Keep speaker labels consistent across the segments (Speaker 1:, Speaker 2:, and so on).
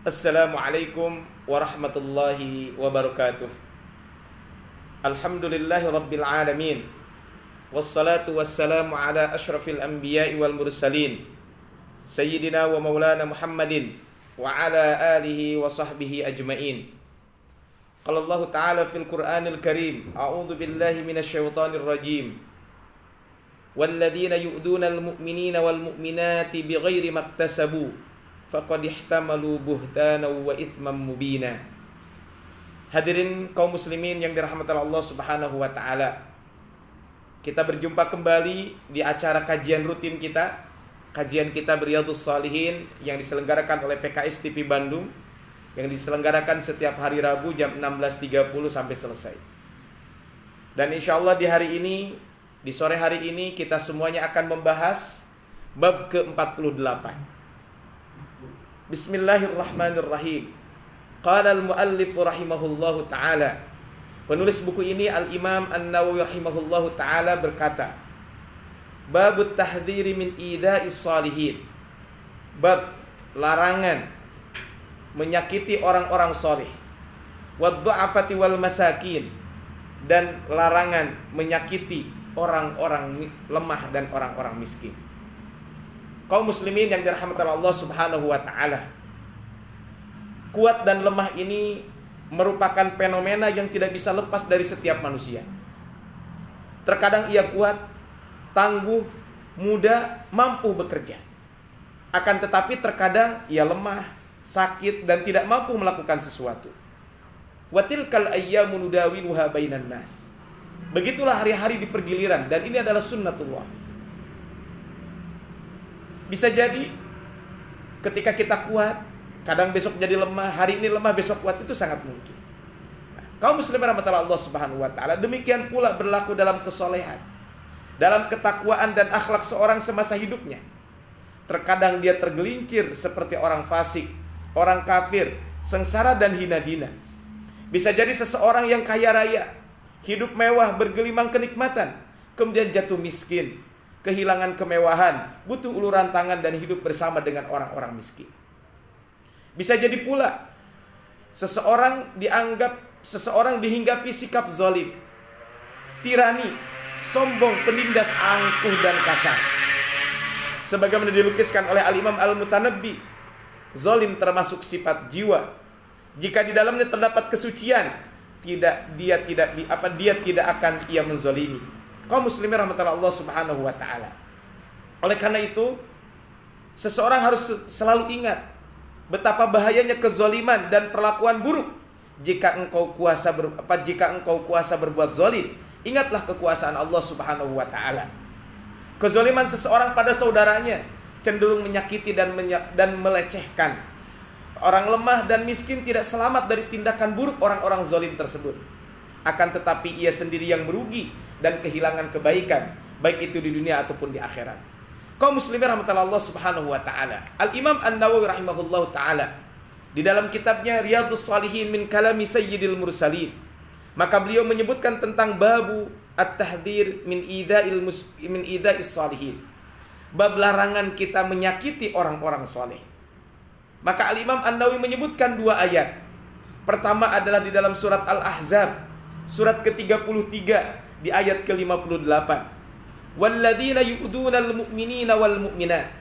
Speaker 1: Assalamualaikum warahmatullahi wabarakatuh. Alhamdulillahi rabbil alamin. Wassalatu wassalamu ala ashrafil anbiya'i wal mursalin Sayyidina wa maulana Muhammadin wa ala alihi wa sahbihi ajma'in. Qala Allah ta'ala fil Qur'anil Karim, a'udzu billahi minasy syaithanir rajim. Walladzina yu'dunal mu'minina wal mu'minati bighairi maktasabu faqad ihtamalu buhtanan wa itsman mubina. Hadirin kaum muslimin yang dirahmati Allah Subhanahu wa taala. Kita berjumpa kembali di acara kajian rutin kita, kajian kita Riyadhus Shalihin yang diselenggarakan oleh PKS TV Bandung, yang diselenggarakan setiap hari Rabu jam 16.30 sampai selesai. Dan insyaallah di hari ini, di sore hari ini kita semuanya akan membahas bab ke-48. Bismillahirrahmanirrahim. Qala al-muallif rahimahullahu ta'ala. Penulis buku ini Al-Imam An-Nawawi rahimahullahu ta'ala berkata, Babut tahdhiri min idha'is salihin. Bab larangan menyakiti orang-orang saleh. Waddu'afati wal masakin. Dan larangan menyakiti orang-orang lemah dan orang-orang miskin. Kaum muslimin yang dirahmati Allah Subhanahu wa taala. Kuat dan lemah ini merupakan fenomena yang tidak bisa lepas dari setiap manusia. Terkadang ia kuat, tangguh, muda, mampu bekerja. Akan tetapi terkadang ia lemah, sakit dan tidak mampu melakukan sesuatu. Wa tilkal ayyamu nudawiluha bainan nas. Begitulah hari-hari di pergiliran dan ini adalah sunnatullah. Bisa jadi ketika kita kuat, kadang besok jadi lemah, hari ini lemah, besok kuat, itu sangat mungkin. Nah, kaum muslimin rahmatullah Allah Subhanahu wa taala, demikian pula berlaku dalam kesolehan, dalam ketakwaan dan akhlak seorang semasa hidupnya. Terkadang dia tergelincir seperti orang fasik, orang kafir, sengsara dan hina dina. Bisa jadi seseorang yang kaya raya, hidup mewah, bergelimang kenikmatan, kemudian jatuh miskin, kehilangan kemewahan, butuh uluran tangan dan hidup bersama dengan orang-orang miskin. Bisa jadi pula seseorang dihinggapi sikap zalim, tirani, sombong, penindas, angkuh dan kasar. Sebagaimana dilukiskan oleh Al-Imam Al-Mutanabbi, zalim termasuk sifat jiwa. Jika di dalamnya terdapat kesucian, dia tidak akan ia menzalimi. Kaum muslimin rahmatullah Allah Subhanahu wa taala. Oleh karena itu, seseorang harus selalu ingat betapa bahayanya kezaliman dan perlakuan buruk. Jika engkau kuasa berbuat zalim, ingatlah kekuasaan Allah Subhanahu wa taala. Kezaliman seseorang pada saudaranya cenderung menyakiti dan melecehkan. Orang lemah dan miskin tidak selamat dari tindakan buruk orang-orang zalim tersebut. Akan tetapi ia sendiri yang merugi dan kehilangan kebaikan, baik itu di dunia ataupun di akhirat. Kaum muslimin rahmatullah Allah Subhanahu wa taala. Al-Imam An-Nawawi rahimahullahu taala di dalam kitabnya Riyadhus Shalihin min kalami Sayyidil Mursalin, maka beliau menyebutkan tentang babu at-tahdhir min idha'is salihin. Bab larangan kita menyakiti orang-orang saleh. Maka Al-Imam An-Nawawi menyebutkan dua ayat. Pertama adalah di dalam surat Al-Ahzab, surat ke-33 di ayat ke-58. Walladzina yu'dunal mu'minina wal mu'minat.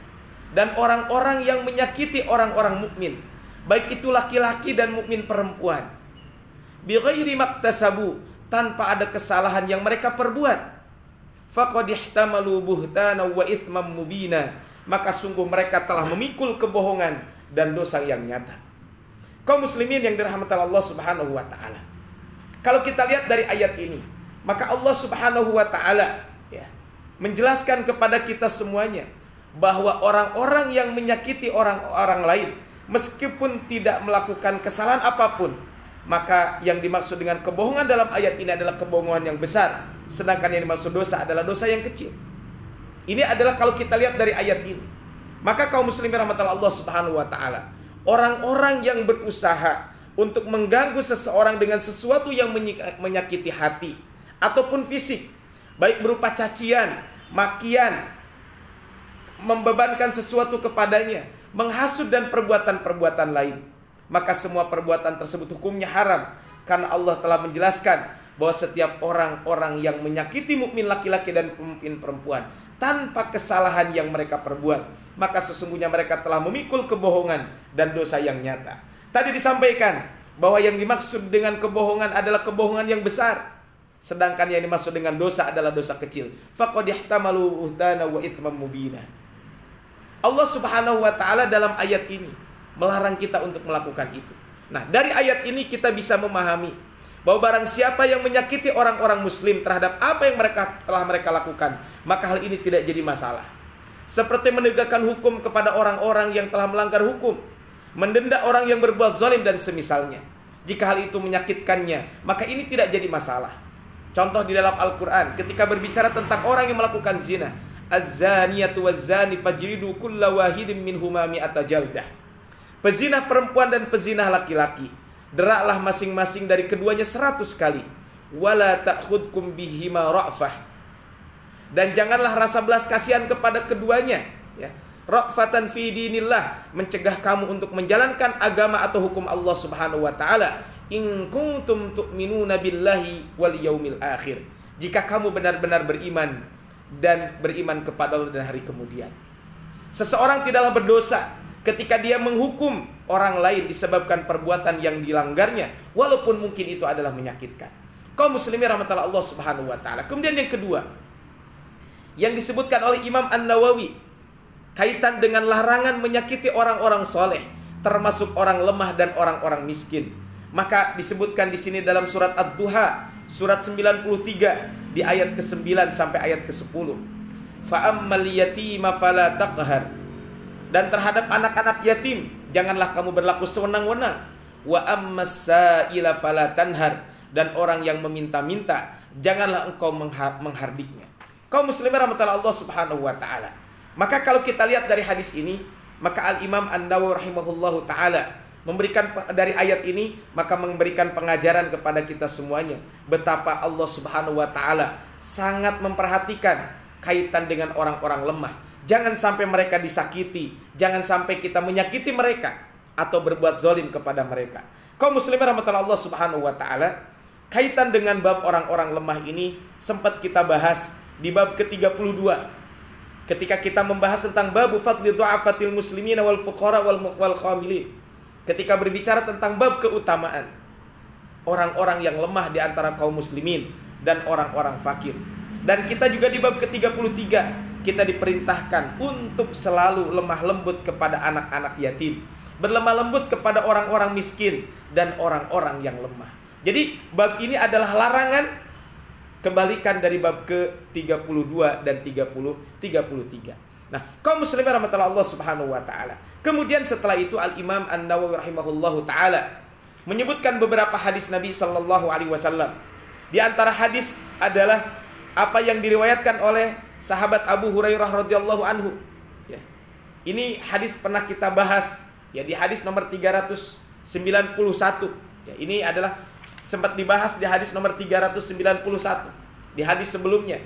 Speaker 1: Dan orang-orang yang menyakiti orang-orang mukmin, baik itu laki-laki dan mukmin perempuan, bighairi maktasabu, tanpa ada kesalahan yang mereka perbuat, faqad ihtamalu buhtanan wa itsman mubina, maka sungguh mereka telah memikul kebohongan dan dosa yang nyata. Kaum muslimin yang dirahmati Allah Subhanahu wa taala. Kalau kita lihat dari ayat ini, maka Allah Subhanahu wa ta'ala menjelaskan kepada kita semuanya bahwa orang-orang yang menyakiti orang-orang lain, meskipun tidak melakukan kesalahan apapun, maka yang dimaksud dengan kebohongan dalam ayat ini adalah kebohongan yang besar, sedangkan yang dimaksud dosa adalah dosa yang kecil. Ini adalah kalau kita lihat dari ayat ini. Maka kaum muslimin rahmatullah Allah Subhanahu wa ta'ala, orang-orang yang berusaha untuk mengganggu seseorang dengan sesuatu yang menyakiti hati ataupun fisik, baik berupa cacian, makian, membebankan sesuatu kepadanya, menghasut dan perbuatan-perbuatan lain, maka semua perbuatan tersebut hukumnya haram, karena Allah telah menjelaskan bahwa setiap orang-orang yang menyakiti mukmin laki-laki dan mukmin perempuan tanpa kesalahan yang mereka perbuat, maka sesungguhnya mereka telah memikul kebohongan dan dosa yang nyata. Tadi disampaikan bahwa yang dimaksud dengan kebohongan adalah kebohongan yang besar, sedangkan yang dimaksud dengan dosa adalah dosa kecil. Faqad ihtamalu buhtana wa itsman mubina. Allah Subhanahu wa taala dalam ayat ini melarang kita untuk melakukan itu. Nah, dari ayat ini kita bisa memahami bahwa barang siapa yang menyakiti orang-orang muslim terhadap apa yang telah mereka lakukan, maka hal ini tidak jadi masalah. Seperti menegakkan hukum kepada orang-orang yang telah melanggar hukum, mendenda orang yang berbuat zalim dan semisalnya. Jika hal itu menyakitkannya, maka ini tidak jadi masalah. Contoh di dalam Al-Quran ketika berbicara tentang orang yang melakukan zina, az-zaniyatu waz-zani fajridu kulla wahidin minhuma mi'ata jaldah. Pezina perempuan dan pezina laki-laki, deraklah masing-masing dari keduanya 100 kali. Wala ta'khudkum bihima ra'fah. Dan janganlah rasa belas kasihan kepada keduanya, ya. Ra'fatan fi dinillah, mencegah kamu untuk menjalankan agama atau hukum Allah Subhanahu wa taala. In kuntum tu'minuna billahi wal yaumil akhir. Jika kamu benar-benar beriman dan beriman kepada Allah dan hari kemudian. Seseorang tidaklah berdosa ketika dia menghukum orang lain disebabkan perbuatan yang dilanggarnya, walaupun mungkin itu adalah menyakitkan. Kaum muslimin rahmatullah Allah Subhanahu wa taala. Kemudian yang kedua, yang disebutkan oleh Imam An-Nawawi kaitan dengan larangan menyakiti orang-orang soleh, termasuk orang lemah dan orang-orang miskin. Maka disebutkan di sini dalam surat Ad-Duha, surat 93 di ayat ke-9 sampai ayat ke-10. Fa ammal yatima fala taqhar. Dan terhadap anak-anak yatim janganlah kamu berlaku sewenang-wenang. Wa ammas sa'ila fala tanhar. Dan orang yang meminta-minta janganlah engkau menghardiknya. Kaum muslimin rahmatullah Allah Subhanahu wa taala. Maka kalau kita lihat dari hadis ini, maka Al-Imam An-Nawawi rahimahullahu taala memberikan dari ayat ini, maka memberikan pengajaran kepada kita semuanya betapa Allah Subhanahu wa taala sangat memperhatikan kaitan dengan orang-orang lemah. Jangan sampai mereka disakiti, jangan sampai kita menyakiti mereka atau berbuat zalim kepada mereka. Kaum muslimin rahmatullah Allah Subhanahu wa taala, kaitan dengan bab orang-orang lemah ini sempat kita bahas di bab ke-32. Ketika kita membahas tentang bab fadli du'afatil muslimin wal fuqara wal khamilin. Ketika berbicara tentang bab keutamaan orang-orang yang lemah di antara kaum muslimin dan orang-orang fakir. Dan kita juga di bab ke-33 kita diperintahkan untuk selalu lemah lembut kepada anak-anak yatim, berlemah lembut kepada orang-orang miskin dan orang-orang yang lemah. Jadi bab ini adalah larangan, kebalikan dari bab ke-32 dan 33. Nah, kaum muslimin rahmatullah Allah Subhanahu wa taala. Kemudian setelah itu Al-Imam An-Nawawi rahimahullahu taala menyebutkan beberapa hadis Nabi sallallahu alaihi wasallam. Di antara hadis adalah apa yang diriwayatkan oleh sahabat Abu Hurairah radhiyallahu anhu. Ya. Ini hadis pernah kita bahas ya di hadis nomor 391. Ya, ini adalah sempat dibahas di hadis nomor 391 di hadis sebelumnya,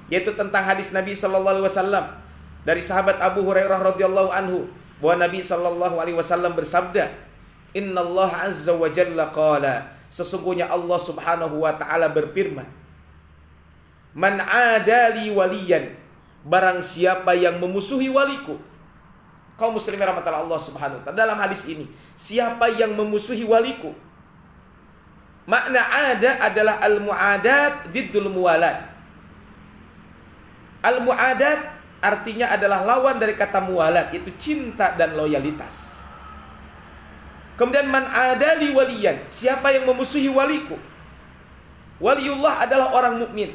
Speaker 1: yaitu tentang hadis Nabi sallallahu alaihi wasallam dari sahabat Abu Hurairah radhiyallahu anhu bahwa Nabi sallallahu alaihi wasallam bersabda, "Innallaha azza wa jalla qala," sesungguhnya Allah Subhanahu wa taala berfirman, "Man adali waliyan," barang siapa yang memusuhi waliku. Kaum muslimin rahmatullah Allah Subhanahu wa taala, dalam hadis ini, siapa yang memusuhi waliku. Makna ada adalah al-mu'adat diddul muwalat. Al-mu'adat artinya adalah lawan dari kata muwalat, itu cinta dan loyalitas. Kemudian man adali waliyan, siapa yang memusuhi waliku. Waliullah adalah orang mukmin.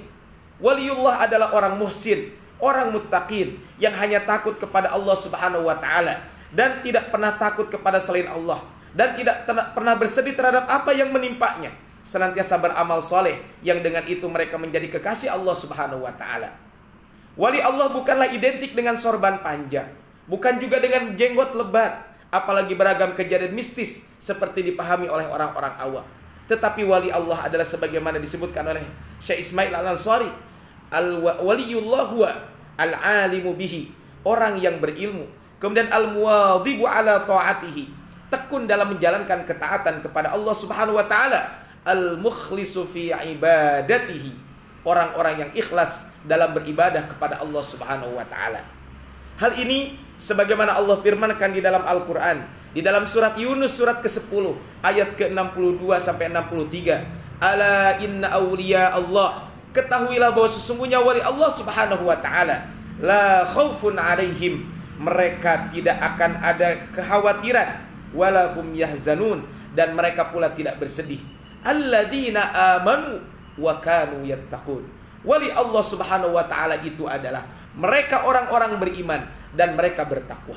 Speaker 1: Waliullah adalah orang muhsin, orang muttaqin yang hanya takut kepada Allah Subhanahu wa taala dan tidak pernah takut kepada selain Allah dan tidak pernah bersedih terhadap apa yang menimpanya, senantiasa beramal soleh yang dengan itu mereka menjadi kekasih Allah Subhanahu wa taala. Wali Allah bukanlah identik dengan sorban panjang, bukan juga dengan jenggot lebat, apalagi beragam kejadian mistis seperti dipahami oleh orang-orang awam. Tetapi wali Allah adalah sebagaimana disebutkan oleh Syekh Ismail Al-Ansari, al-waliyullah huwa al-alimu bihi, orang yang berilmu, kemudian al-muwadhibu ala ta'atihi, tekun dalam menjalankan ketaatan kepada Allah Subhanahu wa taala. Al-mukhlisu fi ibadatihi, orang-orang yang ikhlas dalam beribadah kepada Allah Subhanahu wa taala. Hal ini sebagaimana Allah firmankan di dalam Al-Qur'an, di dalam surat Yunus surat ke-10 ayat ke-62 sampai 63. Ala inna awliya Allah, ketahuilah bahwa sesungguhnya wali Allah Subhanahu wa taala, la khaufun alaihim, mereka tidak akan ada kekhawatiran, walahum yahzanun, dan mereka pula tidak bersedih. Alladzina amanu wa kanu yattaqun. Wali Allah Subhanahu wa taala itu adalah mereka orang-orang beriman dan mereka bertakwa.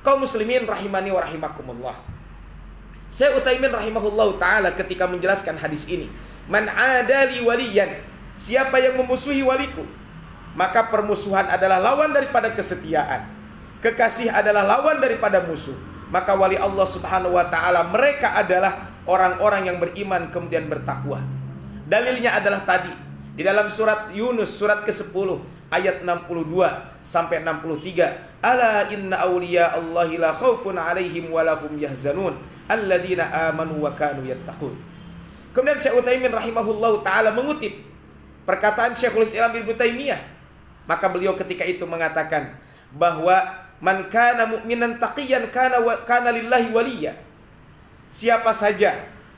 Speaker 1: Kaum muslimin rahimani wa rahimakumullah. Syekh Utsaimin rahimahullahu taala ketika menjelaskan hadis ini, man adali waliyan, siapa yang memusuhi waliku, maka permusuhan adalah lawan daripada kesetiaan. Kekasih adalah lawan daripada musuh. Maka wali Allah Subhanahu wa taala mereka adalah orang-orang yang beriman kemudian bertakwa. Dalilnya adalah tadi di dalam surat Yunus surat ke-10 ayat 62 sampai 63. Ala inna awliya Allahi la khaufun alaihim wa lahum yahzanun alladzina amanu wa kanu yattaqun. Kemudian Syekh Utsaimin rahimahullahu taala mengutip perkataan Syekhul Islam Ibnu Taimiyah. Maka beliau ketika itu mengatakan bahwa man kana mu'minan taqiyan kana lillahi waliya. Siapa saja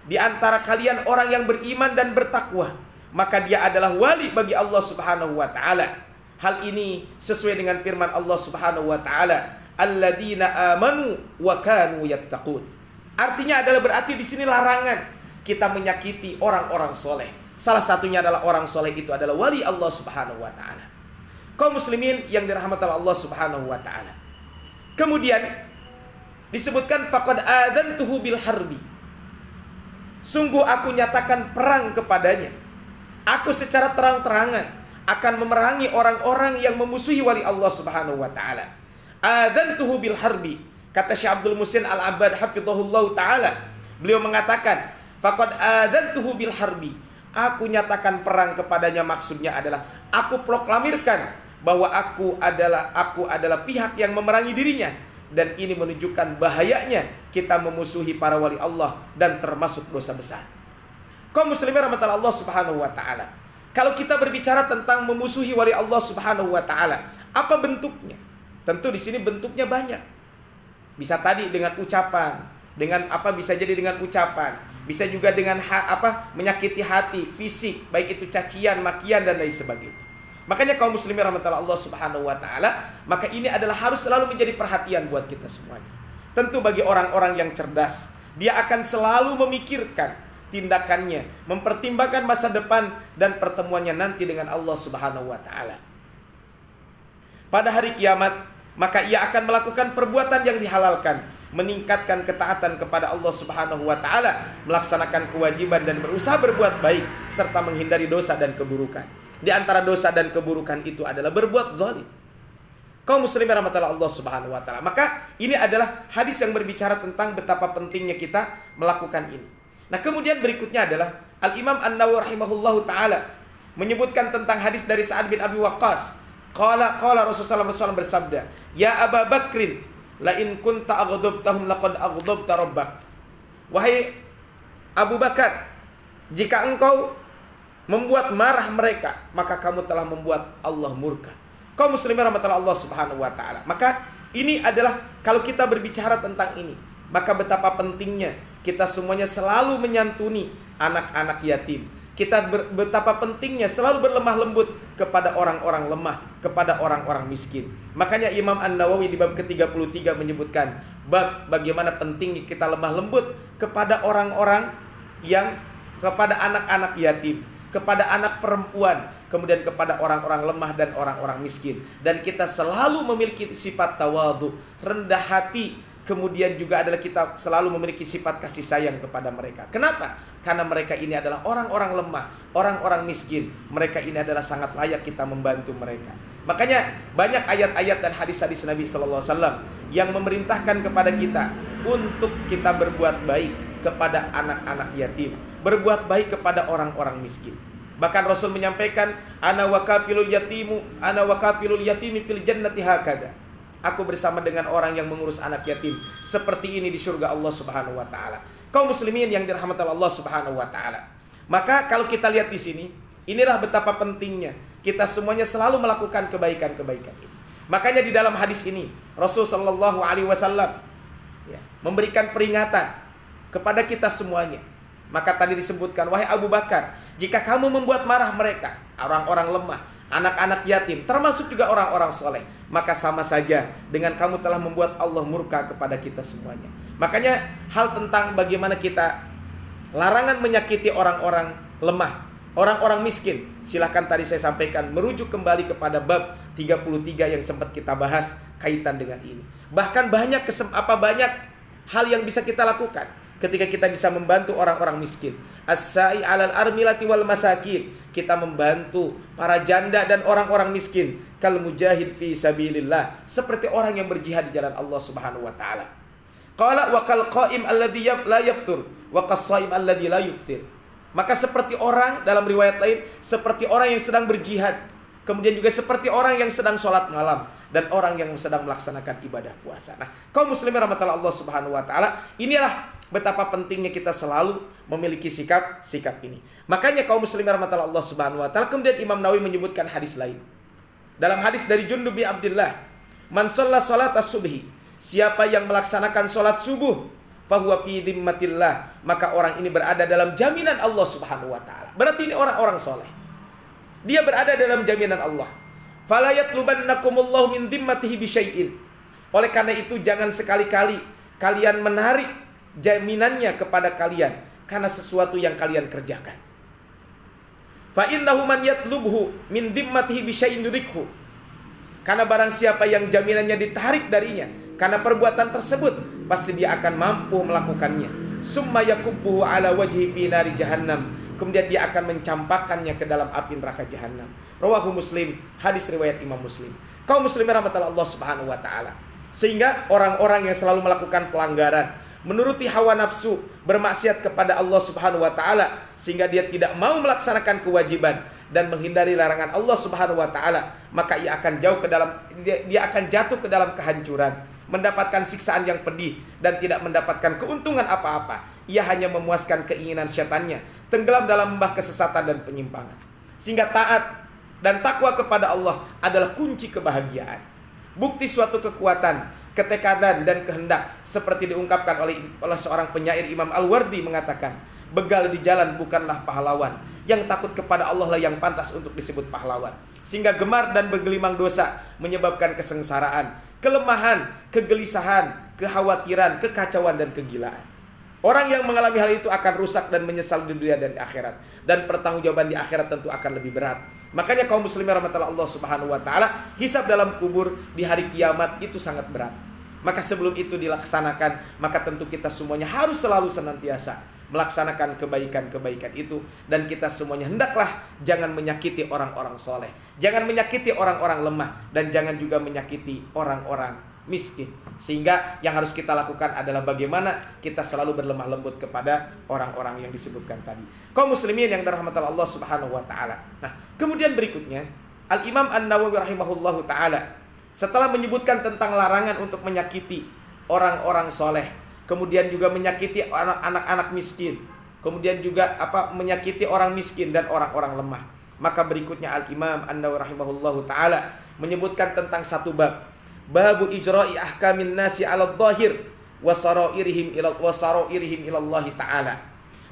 Speaker 1: di antara kalian orang yang beriman dan bertakwa, maka dia adalah wali bagi Allah Subhanahu wa taala. Hal ini sesuai dengan firman Allah Subhanahu wa taala, alladzina amanu wa kanu yattaqun. Artinya adalah berarti di sini larangan kita menyakiti orang-orang soleh. Salah satunya adalah orang soleh itu adalah wali Allah Subhanahu wa taala. Kaum muslimin yang dirahmati Allah Subhanahu wa taala. Kemudian disebutkan faqad adzantuhu bil harbi. Sungguh aku nyatakan perang kepadanya. Aku secara terang-terangan akan memerangi orang-orang yang memusuhi wali Allah Subhanahu wa taala. Adzantuhu bil harbi. Kata Syekh Abdul Muhsin Al-Abbad hafizahullah taala, beliau mengatakan faqad adzantuhu bil harbi. Aku nyatakan perang kepadanya, maksudnya adalah aku proklamirkan bahwa aku adalah pihak yang memerangi dirinya. Dan ini menunjukkan bahayanya kita memusuhi para wali Allah dan termasuk dosa besar. Kaum muslimin rahmatan Allah Subhanahu wa taala. Kalau kita berbicara tentang memusuhi wali Allah Subhanahu wa taala, apa bentuknya? Tentu di sini bentuknya banyak. Bisa tadi dengan ucapan, bisa jadi dengan ucapan, bisa juga dengan menyakiti hati, fisik, baik itu cacian, makian dan lain sebagainya. Makanya kaum muslimin rahmatullah Allah Subhanahu wa taala, maka ini adalah harus selalu menjadi perhatian buat kita semuanya. Tentu bagi orang-orang yang cerdas, dia akan selalu memikirkan tindakannya, mempertimbangkan masa depan dan pertemuannya nanti dengan Allah Subhanahu wa taala. Pada hari kiamat, maka ia akan melakukan perbuatan yang dihalalkan, meningkatkan ketaatan kepada Allah Subhanahu wa taala, melaksanakan kewajiban dan berusaha berbuat baik serta menghindari dosa dan keburukan. Di antara dosa dan keburukan itu adalah berbuat zalim. Kaum muslimin rahmatullah Allah Subhanahu wa taala. Maka ini adalah hadis yang berbicara tentang betapa pentingnya kita melakukan ini. Nah, kemudian berikutnya adalah Al-Imam An-Nawawi rahimahullahu taala menyebutkan tentang hadis dari Sa'ad bin Abi Waqqas. Qala Rasulullah SAW bersabda, "Ya Aba Bakrin, la in kunta aghdabtahum laqad aghdabta rabbak." Wahai Abu Bakar, jika engkau membuat marah mereka, maka kamu telah membuat Allah murka. Kaum muslimin rahmatullah Allah Subhanahu wa taala. Maka ini adalah kalau kita berbicara tentang ini, maka betapa pentingnya kita semuanya selalu menyantuni anak-anak yatim. Kita betapa pentingnya selalu berlemah lembut kepada orang-orang lemah, kepada orang-orang miskin. Makanya Imam An-Nawawi di bab ke-33 menyebutkan bab bagaimana pentingnya kita lemah lembut kepada orang-orang yang kepada anak-anak yatim, kepada anak perempuan, kemudian kepada orang-orang lemah dan orang-orang miskin. Dan kita selalu memiliki sifat tawadhu, rendah hati. Kemudian juga adalah kita selalu memiliki sifat kasih sayang kepada mereka. Kenapa? Karena mereka ini adalah orang-orang lemah, orang-orang miskin. Mereka ini adalah sangat layak kita membantu mereka. Makanya banyak ayat-ayat dan hadis-hadis Nabi SAW yang memerintahkan kepada kita untuk kita berbuat baik kepada anak-anak yatim, berbuat baik kepada orang-orang miskin. Bahkan Rasul menyampaikan, ana wa kafilul yatimi fil jannati hakada. aku bersama dengan orang yang mengurus anak yatim. Seperti ini di surga Allah Subhanahu wa taala. Kaum muslimin yang dirahmati Allah Subhanahu wa taala. Maka kalau kita lihat di sini, inilah betapa pentingnya kita semuanya selalu melakukan kebaikan-kebaikan ini. Makanya di dalam hadis ini Rasul sallallahu alaihi wasallam memberikan peringatan kepada kita semuanya. Maka tadi disebutkan, wahai Abu Bakar, jika kamu membuat marah mereka, orang-orang lemah, anak-anak yatim, termasuk juga orang-orang soleh, maka sama saja dengan kamu telah membuat Allah murka kepada kita semuanya. Makanya hal tentang bagaimana kita larangan menyakiti orang-orang lemah, orang-orang miskin, silahkan tadi saya sampaikan merujuk kembali kepada bab 33 yang sempat kita bahas kaitan dengan ini. Bahkan banyak hal yang bisa kita lakukan ketika kita bisa membantu orang-orang miskin. As-sa'i 'alal armilati wal masakin. Kita membantu para janda dan orang-orang miskin. Kal mujahid fi sabilillah. Seperti orang yang berjihad di jalan Allah Subhanahu wa taala. Qala wa kal qa'im alladhi la yaftur wa qas-sha'im alladhi la yuftir. Maka seperti orang, dalam riwayat lain, seperti orang yang sedang berjihad. Kemudian juga seperti orang yang sedang sholat malam dan orang yang sedang melaksanakan ibadah puasa. Nah, kaum muslimin rahmatullah Allah Subhanahu wa taala, inilah betapa pentingnya kita selalu memiliki sikap ini. Makanya kaum muslimin rahmatullah Allah Subhanahu wa taala, kemudian Imam Nawawi menyebutkan hadis lain. Dalam hadis dari Jundub bin Abdullah, man shalla salatas subhi, siapa yang melaksanakan salat subuh, fahuwa fi dhimmatillah, maka orang ini berada dalam jaminan Allah Subhanahu wa taala. Berarti ini orang-orang soleh. Dia berada dalam jaminan Allah. Fala yatlubannakumullahu min dhimmatihi bisyai'in. Oleh karena itu jangan sekali-kali kalian menarik jaminannya kepada kalian karena sesuatu yang kalian kerjakan. Fa innahu man yatlubhu min dhimmatihi bisyai'in yudrikhu. Karena barang siapa yang jaminannya ditarik darinya karena perbuatan tersebut, pasti dia akan mampu melakukannya. Summa yakubbuhu ala wajhi fi nari jahannam. Kemudian dia akan mencampakkannya ke dalam api neraka jahanam. Rawahu Muslim, hadis riwayat Imam Muslim. Kaum muslimin rahmatullah Allah Subhanahu wa taala. Sehingga orang-orang yang selalu melakukan pelanggaran, menuruti hawa nafsu, bermaksiat kepada Allah Subhanahu wa taala, sehingga dia tidak mau melaksanakan kewajiban dan menghindari larangan Allah Subhanahu wa taala, maka dia akan jatuh ke dalam kehancuran, mendapatkan siksaan yang pedih dan tidak mendapatkan keuntungan apa-apa. Ia hanya memuaskan keinginan syaitannya, tenggelam dalam lembah kesesatan dan penyimpangan. Sehingga taat dan takwa kepada Allah adalah kunci kebahagiaan. Bukti suatu kekuatan, ketekadan dan kehendak, seperti diungkapkan oleh seorang penyair Imam Al-Wardi mengatakan, begal di jalan bukanlah pahlawan, yang takut kepada Allah lah yang pantas untuk disebut pahlawan. Sehingga gemar dan bergelimang dosa menyebabkan kesengsaraan, kelemahan, kegelisahan, kekhawatiran, kekacauan dan kegilaan. Orang yang mengalami hal itu akan rusak dan menyesal di dunia dan di akhirat. Dan pertanggungjawaban di akhirat tentu akan lebih berat. Makanya kaum muslimin rahmatullah Allah Subhanahu wa taala, hisab dalam kubur di hari kiamat itu sangat berat. Maka sebelum itu dilaksanakan, maka tentu kita semuanya harus selalu senantiasa melaksanakan kebaikan-kebaikan itu. Dan kita semuanya hendaklah jangan menyakiti orang-orang soleh, jangan menyakiti orang-orang lemah, dan jangan juga menyakiti orang-orang miskin. Sehingga yang harus kita lakukan adalah bagaimana kita selalu berlemah lembut kepada orang-orang yang disebutkan tadi. Kaum muslimin yang dirahmati Allah Subhanahu wa taala. Nah, kemudian berikutnya Al-Imam An-Nawawi rahimahullahu taala setelah menyebutkan tentang larangan untuk menyakiti orang-orang soleh, kemudian juga menyakiti anak-anak miskin, kemudian juga menyakiti orang miskin dan orang-orang lemah, maka berikutnya Al-Imam An-Nawawi rahimahullahu taala menyebutkan tentang satu bab, babu ijra'i ahkamin nasi 'ala dhahir wa sarairihim ila Allah taala.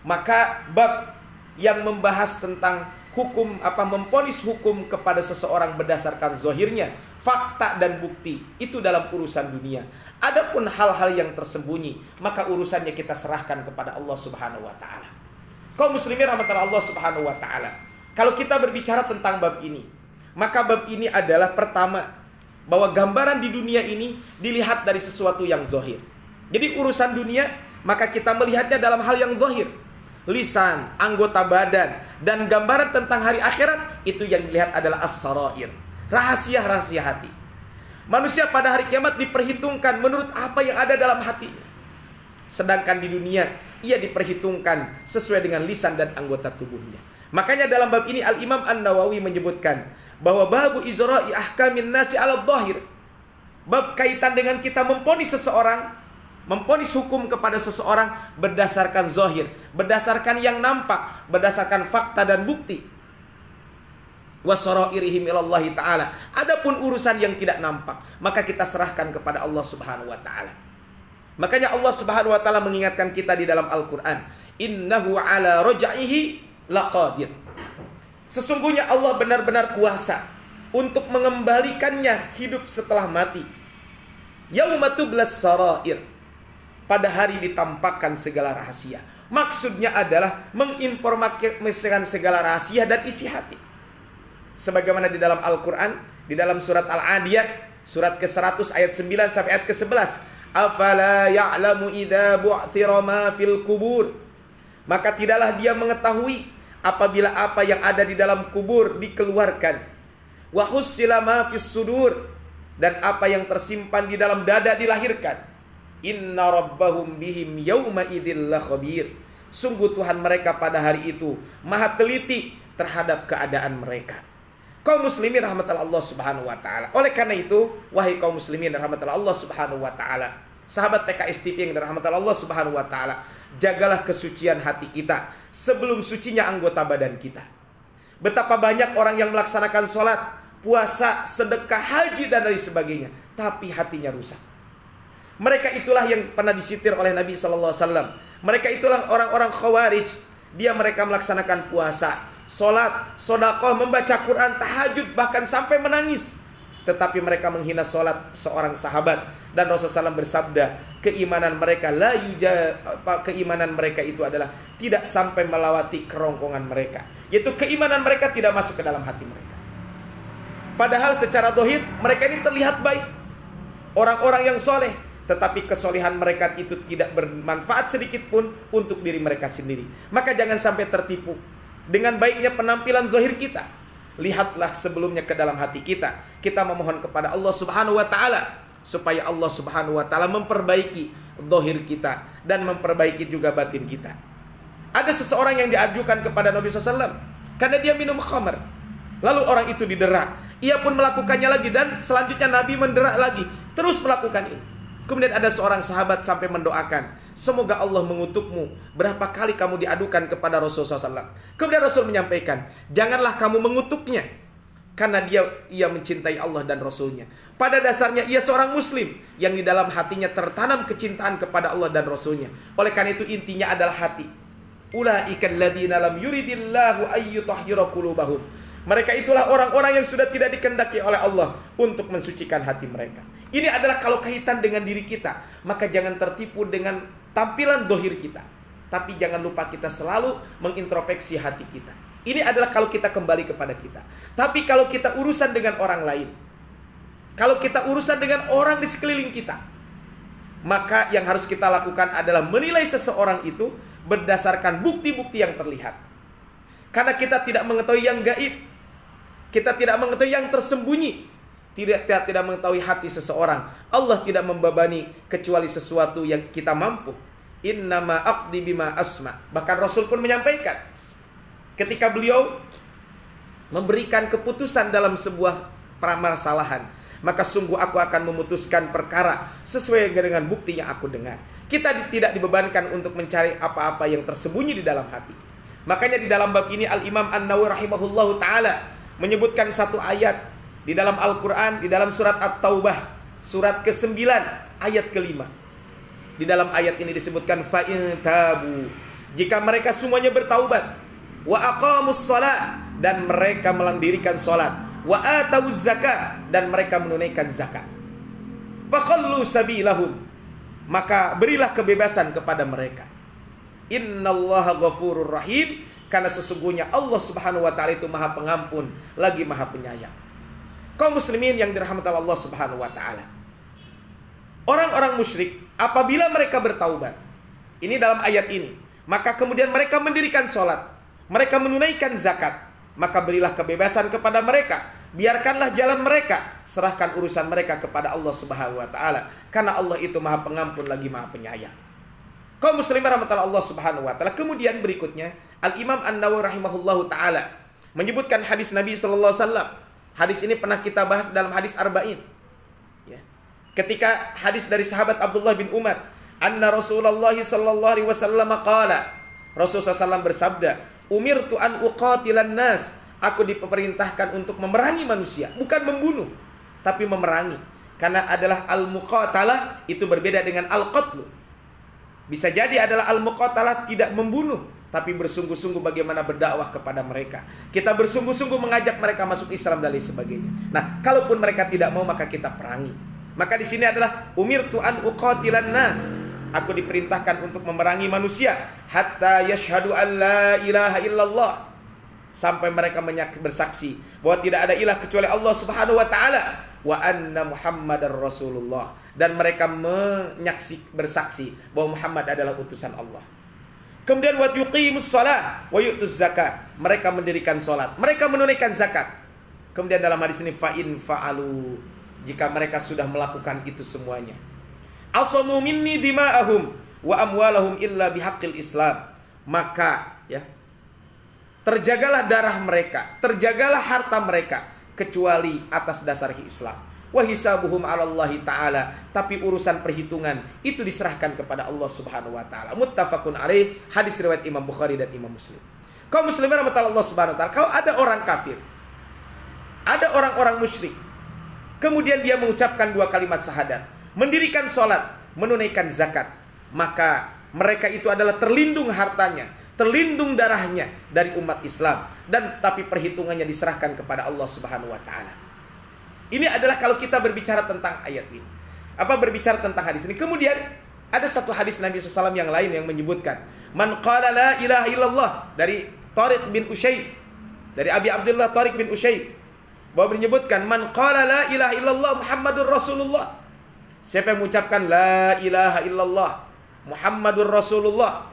Speaker 1: Maka bab yang membahas tentang hukum memponis hukum kepada seseorang berdasarkan zahirnya, fakta dan bukti itu dalam urusan dunia. Adapun hal-hal yang tersembunyi, maka urusannya kita serahkan kepada Allah Subhanahu wa taala. Kaum muslimin rahmatullah Allah Subhanahu wa taala. Kalau kita berbicara tentang bab ini, maka bab ini adalah pertama, bahwa gambaran di dunia ini dilihat dari sesuatu yang zahir. Jadi urusan dunia, maka kita melihatnya dalam hal yang zahir. Lisan, anggota badan, dan gambaran tentang hari akhirat, itu yang dilihat adalah as-sarair, rahasia-rahasia hati. Manusia pada hari kiamat diperhitungkan menurut apa yang ada dalam hatinya. Sedangkan di dunia, ia diperhitungkan sesuai dengan lisan dan anggota tubuhnya. Makanya dalam bab ini Al-Imam An-Nawawi menyebutkan bahwa babu ijra'i ahkamin nasi 'ala dhahir, bab kaitan dengan kita memponis seseorang, memponis hukum kepada seseorang berdasarkan zahir, berdasarkan yang nampak, berdasarkan fakta dan bukti. Wasarairihim ilallahi ta'ala. Adapun urusan yang tidak nampak, maka kita serahkan kepada Allah Subhanahu wa taala. Makanya Allah Subhanahu wa taala mengingatkan kita di dalam Al-Qur'an, innahu ala raj'ihi laqadir. Sesungguhnya Allah benar-benar kuasa untuk mengembalikannya hidup setelah mati. Yauma tublas sarair. Pada hari ditampakkan segala rahasia. Maksudnya adalah menginformasikan segala rahasia dan isi hati. Sebagaimana di dalam Al-Quran, di dalam surat Al-Adiyat, surat ke-100 ayat 9 sampai ayat ke-11. Afala ya'lamu idza bu'thira ma fil kubur. Maka tidaklah dia mengetahui apabila apa yang ada di dalam kubur dikeluarkan. Wa hussila ma fis sudur. Dan apa yang tersimpan di dalam dada dilahirkan. Inna rabbahum bihim yawma idzil lakhabir. Sungguh Tuhan mereka pada hari itu maha teliti terhadap keadaan mereka. Kaum muslimin rahmatullah Allah Subhanahu wa taala. Oleh karena itu, wahai kaum muslimin rahmatullah Allah Subhanahu wa taala, sahabat PKS TV yang dirahmati Allah Subhanahu wa taala, jagalah kesucian hati kita sebelum sucinya anggota badan kita. Betapa banyak orang yang melaksanakan sholat, puasa, sedekah, haji dan lain sebagainya, tapi hatinya rusak. Mereka itulah yang pernah disitir oleh Nabi sallallahu alaihi wasallam. Mereka itulah orang-orang Khawarij. Mereka melaksanakan puasa, sholat, sedekah, membaca Quran, tahajud, bahkan sampai menangis. Tetapi mereka menghina sholat seorang sahabat. Dan Rasulullah SAW bersabda, keimanan mereka keimanan mereka itu adalah tidak sampai melewati kerongkongan mereka. Yaitu keimanan mereka tidak masuk ke dalam hati mereka. Padahal secara zahir mereka ini terlihat baik, orang-orang yang soleh, tetapi kesolehan mereka itu tidak bermanfaat sedikit pun untuk diri mereka sendiri. Maka jangan sampai tertipu dengan baiknya penampilan zahir kita. Lihatlah sebelumnya ke dalam hati kita. Kita memohon kepada Allah Subhanahu wa taala supaya Allah Subhanahu wa taala memperbaiki zahir kita dan memperbaiki juga batin kita. Ada seseorang yang diajukan kepada Nabi SAW karena dia minum khamar. Lalu orang itu didera. Ia pun melakukannya lagi dan selanjutnya Nabi mendera lagi, terus melakukan ini. Kemudian ada seorang sahabat sampai mendoakan, semoga Allah mengutukmu. Berapa kali kamu diadukan kepada Rasulullah SAW. Kemudian Rasul menyampaikan, janganlah kamu mengutuknya, karena ia mencintai Allah dan Rasulnya. Pada dasarnya ia seorang muslim yang di dalam hatinya tertanam kecintaan kepada Allah dan Rasulnya. Oleh karena itu intinya adalah hati. Ulaika alladzina lam yuridillahu ayyutahhira qulubahum. Mereka itulah orang-orang yang sudah tidak dikehendaki oleh Allah untuk mensucikan hati mereka. Ini adalah kalau kaitan dengan diri kita, maka jangan tertipu dengan tampilan dohir kita. Tapi jangan lupa kita selalu mengintrospeksi hati kita. Ini adalah kalau kita kembali kepada kita. Tapi kalau kita urusan dengan orang lain, kalau kita urusan dengan orang di sekeliling kita, maka yang harus kita lakukan adalah menilai seseorang itu berdasarkan bukti-bukti yang terlihat. Karena kita tidak mengetahui yang gaib, kita tidak mengetahui yang tersembunyi, tidak mengetahui hati seseorang. Allah tidak membebani kecuali sesuatu yang kita mampu. Innama aqdi bima asma. Bahkan Rasul pun menyampaikan ketika beliau memberikan keputusan dalam sebuah permasalahan, maka sungguh aku akan memutuskan perkara sesuai dengan bukti yang aku dengar. Kita tidak dibebankan untuk mencari apa-apa yang tersembunyi di dalam hati. Makanya di dalam bab ini Al-Imam An-Nawawi rahimahullahu ta'ala menyebutkan satu ayat di dalam Al-Quran, di dalam surat At-Taubah, surat ke-9, ayat ke-5. Di dalam ayat ini disebutkan fa'in tabu, jika mereka semuanya bertaubat, wa aqamus shalah, dan mereka mendirikan salat, wa atawuz zakat, dan mereka menunaikan zakat, fakhallu sabilahum, maka berilah kebebasan kepada mereka. Innallaha ghafurur rahim, karena sesungguhnya Allah Subhanahu wa taala itu Maha Pengampun lagi Maha Penyayang. Kaum muslimin yang dirahmati Allah Subhanahu wa taala, orang-orang musyrik apabila mereka bertaubat, ini dalam ayat ini, maka kemudian mereka mendirikan salat, mereka menunaikan zakat, maka berilah kebebasan kepada mereka, biarkanlah jalan mereka, serahkan urusan mereka kepada Allah Subhanahu wa taala, karena Allah itu Maha Pengampun lagi Maha Penyayang. Kaum muslimin rahmatullah Allah Subhanahu wa taala. Kemudian berikutnya Al-Imam An-Nawawi rahimahullahu taala menyebutkan hadis Nabi sallallahu alaihi wasallam. Hadis ini pernah kita bahas dalam hadis Arba'in, ya. Ketika hadis dari sahabat Abdullah bin Umar, anna Rasulullah sallallahu alaihi wasallam qala, Rasulullah SAW bersabda, umirtu an uqatilan nas, aku diperintahkan untuk memerangi manusia, bukan membunuh, tapi memerangi. Karena adalah al-muqatalah itu berbeda dengan al-qatlu. Bisa jadi adalah al-muqatalah tidak membunuh, tapi bersungguh-sungguh bagaimana berdakwah kepada mereka. Kita bersungguh-sungguh mengajak mereka masuk Islam dan lain sebagainya. Nah, kalaupun mereka tidak mau, maka kita perangi. Maka di sini adalah umirtu an uqatilan nas, aku diperintahkan untuk memerangi manusia hatta yashhadu an la ilaha illallah, sampai mereka bersaksi bahwa tidak ada ilah kecuali Allah Subhanahu wa taala, wa anna Muhammadar Rasulullah, dan mereka bersaksi bahwa Muhammad adalah utusan Allah. Kemudian wa yuqimus shalah wa yu'tuz zakat, mereka mendirikan salat, mereka menunaikan zakat. Kemudian dalam hadis ini fa in fa'alu, jika mereka sudah melakukan itu semuanya, asamu minni dima'ahum wa amwalahum illa bihaqqil Islam, maka ya, terjagalah darah mereka, terjagalah harta mereka, kecuali atas dasar Islam. Wa hisabuhum 'ala Allah taala, tapi urusan perhitungan itu diserahkan kepada Allah Subhanahu wa taala. Muttafaqun alaih, hadis riwayat Imam Bukhari dan Imam Muslim. Kaum muslimin rahmatullah Allah Subhanahu wa taala, kalau ada orang kafir, ada orang-orang musyrik, kemudian dia mengucapkan 2 kalimat syahadat, mendirikan salat, menunaikan zakat, maka mereka itu adalah terlindung hartanya, terlindung darahnya dari umat Islam, dan tapi perhitungannya diserahkan kepada Allah Subhanahu wa taala. Ini adalah kalau kita berbicara tentang ayat ini. Berbicara tentang hadis ini. Kemudian ada satu hadis Nabi SAW yang lain yang menyebutkan, man qala la ilaha illallah, dari Tariq bin Usyayb, dari Abi Abdullah Tariq bin Usyayb, bahwa menyebutkan man qala la ilaha illallah Muhammadur Rasulullah, siapa yang mengucapkan la ilaha illallah Muhammadur Rasulullah,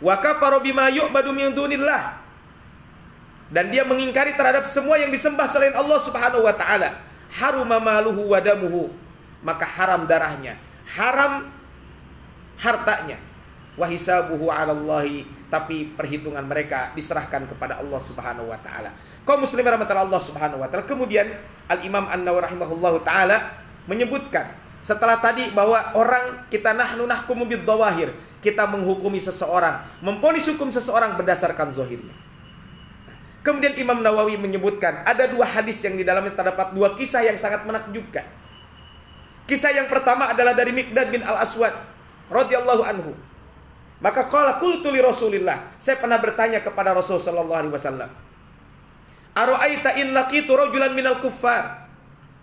Speaker 1: wa kafara bima yu'badu min dunillah, dan dia mengingkari terhadap semua yang disembah selain Allah Subhanahu wa taala, haruma maluhu wa damuhu, maka haram darahnya, haram hartanya, wa hisabuhu 'ala Allah, tapi perhitungan mereka diserahkan kepada Allah Subhanahu wa taala. Kaum muslimin rahmatullah Allah Subhanahu wa taala. Kemudian Al-Imam An-Nawawi rahimahullahu taala menyebutkan, setelah tadi bahwa orang kita nahnu nahkumu bid-dhawahir, kita menghukumi seseorang, memvonis hukum seseorang berdasarkan zahirnya. Kemudian Imam Nawawi menyebutkan ada 2 hadis yang di dalamnya terdapat 2 kisah yang sangat menakjubkan. Kisah yang pertama adalah dari Miqdad bin Al-Aswad radhiyallahu anhu. Maka qala qultu li Rasulillah, saya pernah bertanya kepada Rasul sallallahu alaihi wasallam, ara'aita in laqitu rajulan minal kuffar,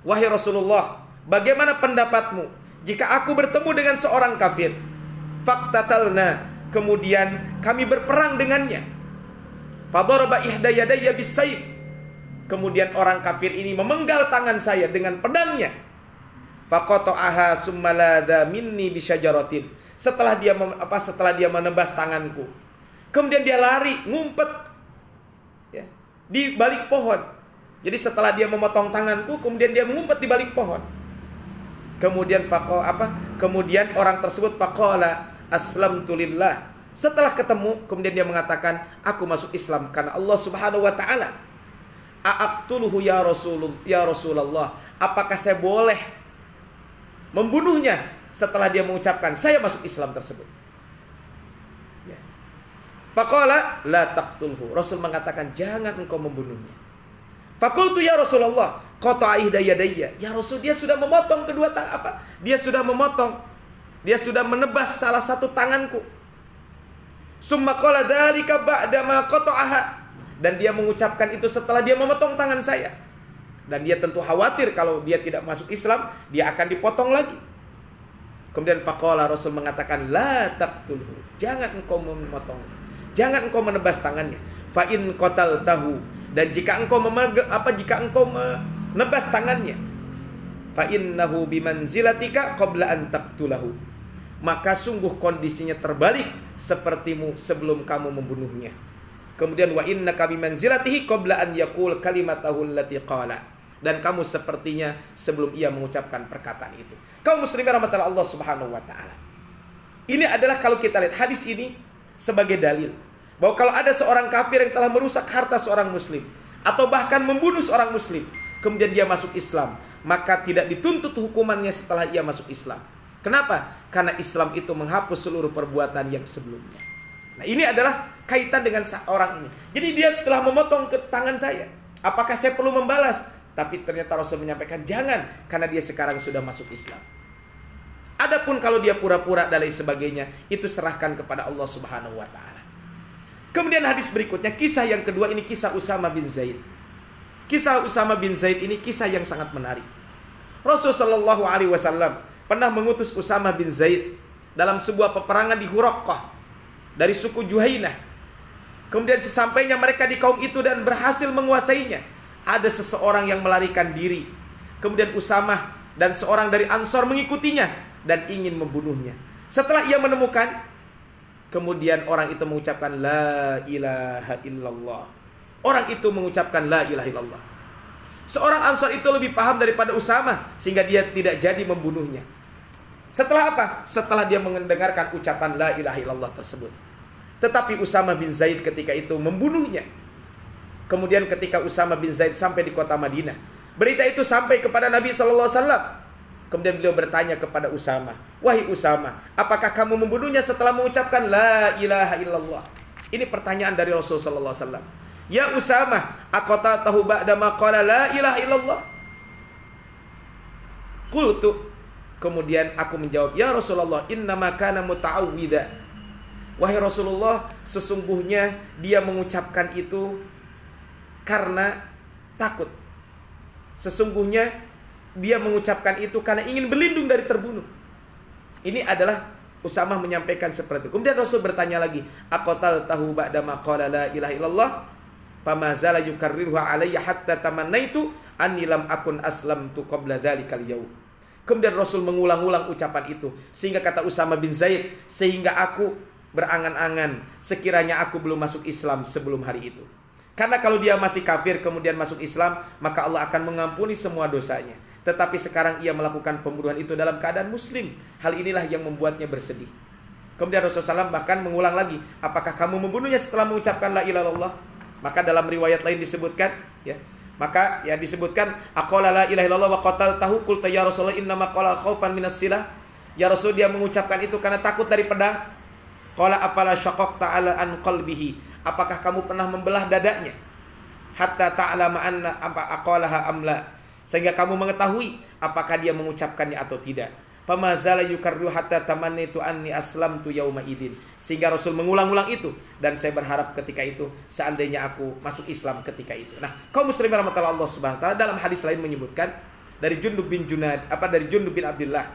Speaker 1: wahai Rasulullah, bagaimana pendapatmu jika aku bertemu dengan seorang kafir, faqtatalna, kemudian kami berperang dengannya, fadaraba ihda yadayya bisayf, kemudian orang kafir ini memenggal tangan saya dengan pedangnya, faqata'aha summa ladha minni bisyajaratin, setelah dia menebas tanganku, kemudian dia lari ngumpet ya, di balik pohon. Jadi setelah dia memotong tanganku, kemudian dia mengumpet di balik pohon. Kemudian kemudian orang tersebut faqala aslamtu lillah, setelah ketemu, kemudian dia mengatakan, aku masuk Islam karena Allah Subhanahu wa taala. A'aqtuluhu ya Rasulullah, apakah saya boleh membunuhnya setelah dia mengucapkan saya masuk Islam tersebut? Ya. Faqala la taqtulhu, Rasul mengatakan jangan engkau membunuhnya. Faqultu ya Rasulullah qata'i yadayya, ya Rasul, dia sudah memotong dia sudah menebas salah satu tanganku. Summa qala dzalika ba'da ma qata'aha, dan dia mengucapkan itu setelah dia memotong tangan saya. Dan dia tentu khawatir kalau dia tidak masuk Islam, dia akan dipotong lagi. Kemudian faqala, Rasul mengatakan la taqtulhu, jangan engkau memotong, jangan engkau menebas tangannya. Fa in qataltahu, dan jika engkau menebas tangannya, fa innahu bimanzilatika qabla an taqtulahu, maka sungguh kondisinya terbalik sepertimu sebelum kamu membunuhnya. Kemudian wa innaka bimanzilatihi qabla an yaqul kalimatahu allati qala, dan kamu sepertinya sebelum ia mengucapkan perkataan itu. Kaum muslimin rahmatullah Allah Subhanahu wa taala. Ini adalah kalau kita lihat hadis ini sebagai dalil bahwa kalau ada seorang kafir yang telah merusak harta seorang muslim atau bahkan membunuh seorang muslim, kemudian dia masuk Islam, maka tidak dituntut hukumannya setelah ia masuk Islam. Kenapa? Karena Islam itu menghapus seluruh perbuatan yang sebelumnya. Nah, ini adalah kaitan dengan orang ini. Jadi dia telah memotong ke tangan saya. Apakah saya perlu membalas? Tapi ternyata Rasul menyampaikan jangan, karena dia sekarang sudah masuk Islam. Adapun kalau dia pura-pura dan lain sebagainya, itu serahkan kepada Allah Subhanahu wa taala. Kemudian hadis berikutnya, kisah yang kedua ini kisah Usama bin Zaid. Kisah Usama bin Zaid ini kisah yang sangat menarik. Rasul sallallahu alaihi wasallam pernah mengutus Usama bin Zaid dalam sebuah peperangan di Huraqqah dari suku Juhainah. Kemudian sesampainya mereka di kaum itu dan berhasil menguasainya, ada seseorang yang melarikan diri. Kemudian Usama dan seorang dari Ansor mengikutinya dan ingin membunuhnya. Setelah ia menemukan, kemudian orang itu mengucapkan la ilaha illallah. Orang itu mengucapkan la ilaha illallah. Seorang Ansor itu lebih paham daripada Usama, sehingga dia tidak jadi membunuhnya. Setelah apa? Setelah dia mendengarkan ucapan la ilaha illallah tersebut. Tetapi Usama bin Zaid ketika itu membunuhnya. Kemudian ketika Usama bin Zaid sampai di kota Madinah, berita itu sampai kepada Nabi SAW. Kemudian beliau bertanya kepada Usama, wahai Usama, apakah kamu membunuhnya setelah mengucapkan la ilaha illallah? Ini pertanyaan dari Rasul SAW. Ya Usama, aqatatahu ba'da ma qala la ilaha illallah? Qultu, kemudian aku menjawab, ya Rasulullah, innama kana muta'awwidha. Wahai Rasulullah, sesungguhnya dia mengucapkan itu karena takut. Sesungguhnya dia mengucapkan itu karena ingin berlindung dari terbunuh. Ini adalah Usamah menyampaikan seperti itu. Kemudian Rasul bertanya lagi, aqataltahu ba'da ma qala la ilaha illallah? Fama zala yukarriruha alayya hatta tamannaitu anni lam akun aslamtu qabla dzalikal yaum. Kemudian Rasul mengulang-ulang ucapan itu, sehingga kata Usama bin Zaid, sehingga aku berangan-angan sekiranya aku belum masuk Islam sebelum hari itu. Karena kalau dia masih kafir kemudian masuk Islam, maka Allah akan mengampuni semua dosanya. Tetapi sekarang ia melakukan pembunuhan itu dalam keadaan muslim. Hal inilah yang membuatnya bersedih. Kemudian Rasulullah SAW bahkan mengulang lagi, apakah kamu membunuhnya setelah mengucapkan la ilaha illallah? Maka dalam riwayat lain disebutkan, ya, maka ya disebutkan, aqala la ilaha illallah wa qataltahu, qulta ya Rasulullah innama qala khaufan minas silah. Ya Rasul, dia mengucapkan itu karena takut dari pedang. Qala afala syaqaqta ala an qalbihi, apakah kamu pernah membelah dadanya? Hatta ta'lama anna aqalaha amla, sehingga kamu mengetahui apakah dia mengucapkannya atau tidak. Fama zala yukarru hatta tamannaitu anni aslamtu yauma idin, sehingga Rasul mengulang-ulang itu, dan saya berharap ketika itu seandainya aku masuk Islam ketika itu. Nah, kaum muslimin rahmatullah Allah Subhanahu wa taala, dalam hadis lain menyebutkan dari Jundub bin Abdullah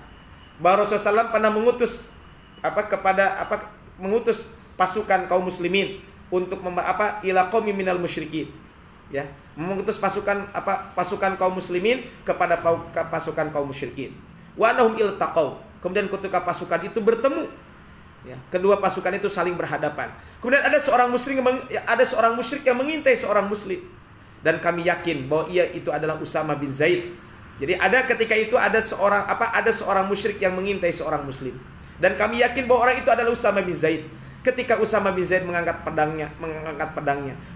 Speaker 1: bahwa Rasulullah SAW pernah mengutus pasukan kaum muslimin untuk ila qaumi minal musyrikin, ya, mengutus pasukan kaum muslimin kepada pasukan kaum musyrikin. Wa annahum iltaqau, kemudian ketika pasukan itu bertemu, ya, kedua pasukan itu saling berhadapan. Kemudian ada seorang musyrik yang mengintai seorang muslim, dan kami yakin bahwa ia itu adalah Usama bin Zaid. Jadi ketika itu ada seorang musyrik yang mengintai seorang muslim, dan kami yakin bahwa orang itu adalah Usama bin Zaid. Ketika Usama bin Zaid mengangkat pedangnya,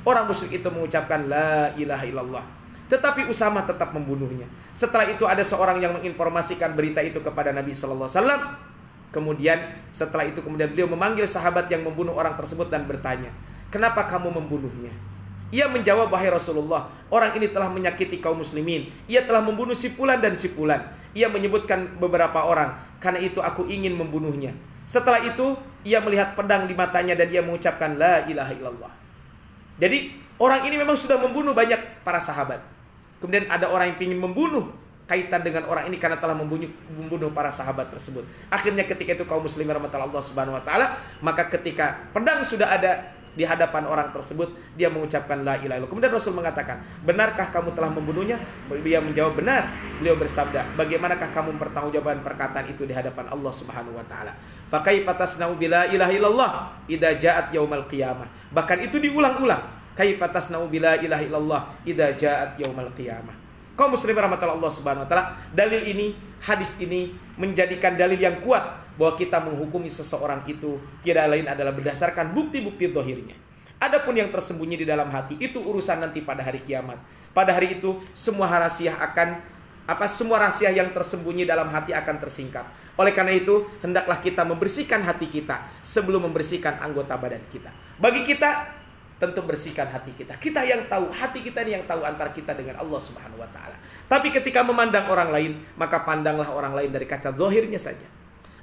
Speaker 1: orang musyrik itu mengucapkan la ilaha illallah. Tetapi Usama tetap membunuhnya. Setelah itu ada seorang yang menginformasikan berita itu kepada Nabi sallallahu alaihi wasallam. Setelah itu beliau memanggil sahabat yang membunuh orang tersebut dan bertanya, "Kenapa kamu membunuhnya?" Ia menjawab, "Wahai Rasulullah, orang ini telah menyakiti kaum muslimin. Ia telah membunuh si fulan dan si fulan." Ia menyebutkan beberapa orang. Karena itu aku ingin membunuhnya. Setelah itu ia melihat pedang di matanya dan ia mengucapkan la ilaha illallah. Jadi orang ini memang sudah membunuh banyak para sahabat. Kemudian ada orang yang ingin membunuh kaitan dengan orang ini karena telah membunuh para sahabat tersebut. Akhirnya ketika itu kaum muslimin rahmatullah Allah Subhanahu wa taala, maka ketika pedang sudah ada di hadapan orang tersebut, dia mengucapkan la ilaha illallah. Kemudian Rasul mengatakan, "Benarkah kamu telah membunuhnya?" Dia menjawab, "Benar." Beliau bersabda, "Bagaimanakah kamu mempertanggungjawabkan perkataan itu di hadapan Allah Subhanahu wa taala? Fa kaifa tasna'u bila ilaha illallah idza ja'at yaumal qiyamah." Bahkan itu diulang-ulang. Kaifa tasna'u bila ilaha illallah idza ja'at yaumal qiyamah. Kaum muslimin rahmatullah Allah Subhanahu wa taala, dalil ini, hadis ini menjadikan dalil yang kuat bahwa kita menghukumi seseorang itu tidak lain adalah berdasarkan bukti-bukti zahirnya. Adapun yang tersembunyi di dalam hati itu urusan nanti pada hari kiamat. Pada hari itu semua rahasia yang tersembunyi dalam hati akan tersingkap. Oleh karena itu, hendaklah kita membersihkan hati kita sebelum membersihkan anggota badan kita. Bagi kita, tentu bersihkan hati kita. Kita yang tahu, hati kita ini yang tahu antara kita dengan Allah Subhanahu wa taala. Tapi ketika memandang orang lain, maka pandanglah orang lain dari kaca zahirnya saja.